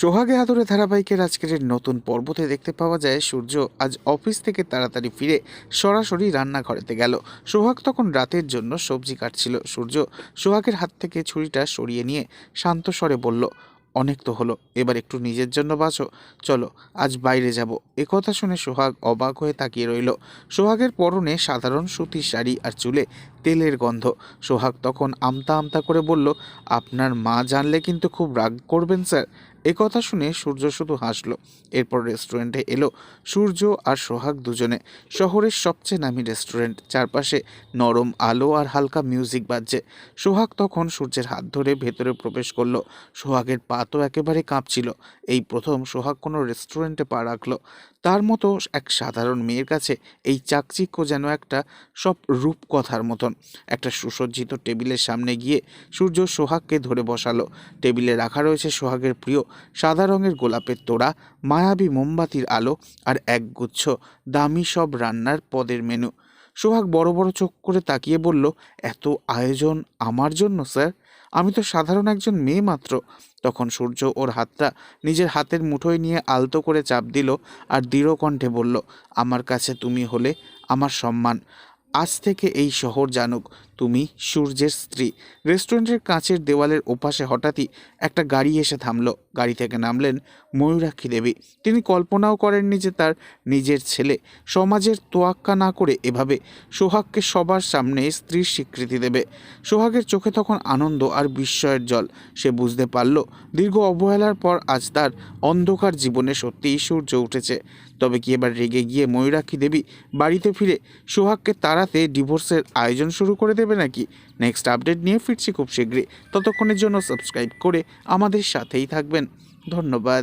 সোহাগে আদরে ধারাবাহিকের আজকের এই নতুন পর্বতে দেখতে পাওয়া যায় সূর্য আজ অফিস থেকে তাড়াতাড়ি ফিরে সরাসরি রান্নাঘরেতে গেল। সোহাগ তখন রাতের জন্য সবজি কাটছিল। সূর্য সোহাগের হাত থেকে ছুরিটা সরিয়ে নিয়ে শান্ত স্বরে বলল, অনেক তো হলো, এবার একটু নিজের জন্য বাঁচো, চলো আজ বাইরে যাব। একথা শুনে সোহাগ অবাক হয়ে তাকিয়ে রইল। সোহাগের পরনে সাধারণ সুতির শাড়ি আর চুলে তেলের গন্ধ। সোহাগ তখন আমতা আমতা করে বলল, আপনার মা জানলে কিন্তু খুব রাগ করবেন স্যার। একথা শুনে সূর্য শুধু হাসলো। এরপর রেস্টুরেন্টে এলো সূর্য আর সোহাগ দুজনে। শহরের সবচেয়ে নামী রেস্টুরেন্ট, চারপাশে নরম আলো আর হালকা মিউজিক বাজছে। সোহাগ তখন সূর্যের হাত ধরে ভেতরে প্রবেশ করলো। সোহাগের পা তো একেবারে কাঁপছিল। এই প্রথম সোহাগ কোনো রেস্টুরেন্টে পা রাখলো। তার মতো এক সাধারণ মেয়ের কাছে এই চাকচিক্য যেন একটা সব রূপকথার মতন। একটা সুসজ্জিত টেবিলের সামনে গিয়ে সূর্য সোহাগকে ধরে বসালো। টেবিলে রাখা রয়েছে সোহাগের প্রিয় সাদা রঙের গোলাপের তোড়া, মায়াবী মোমবাতির আলো আর একগুচ্ছ দামি সব রান্নার পদের মেনু। সোহাগ বড় বড় চোখ করে তাকিয়ে বলল, এত আয়োজন আমার জন্য স্যার? আমি তো সাধারণ একজন মেয়ে মাত্র। তখন সূর্য ওর হাতটা নিজের হাতের মুঠোয় নিয়ে আলতো করে চাপ দিল আর দৃঢ় কণ্ঠে বলল, আমার কাছে তুমি হলে আমার সম্মান। আজ থেকে এই শহর জানুক তুমি সূর্যের স্ত্রী। রেস্টুরেন্টের কাঁচের দেওয়ালের ওপাশে হঠাৎই একটা গাড়ি এসে থামলো। গাড়ি থেকে নামলেন ময়ূরাক্ষী দেবী। তিনি কল্পনাও করেননি যে তার নিজের ছেলে সমাজের তোয়াক্কা না করে এভাবে সোহাগকে সবার সামনে স্ত্রীর স্বীকৃতি দেবে। সোহাগের চোখে তখন আনন্দ আর বিস্ময়ের জল। সে বুঝতে পারল দীর্ঘ অবহেলার পর আজ তার অন্ধকার জীবনে সত্যিই সূর্য উঠেছে। তবে কি এবার রেগে গিয়ে ময়ূরাক্ষী দেবী বাড়িতে ফিরে সোহাগকে তাড়াতে ডিভোর্সের আয়োজন শুরু করে দেবে নাকি? নেক্সট আপডেট নিয়ে ফিরছি খুব শীঘ্রই। ততক্ষণের জন্য সাবস্ক্রাইব করে আমাদের সাথেই থাকবেন। ধন্যবাদ।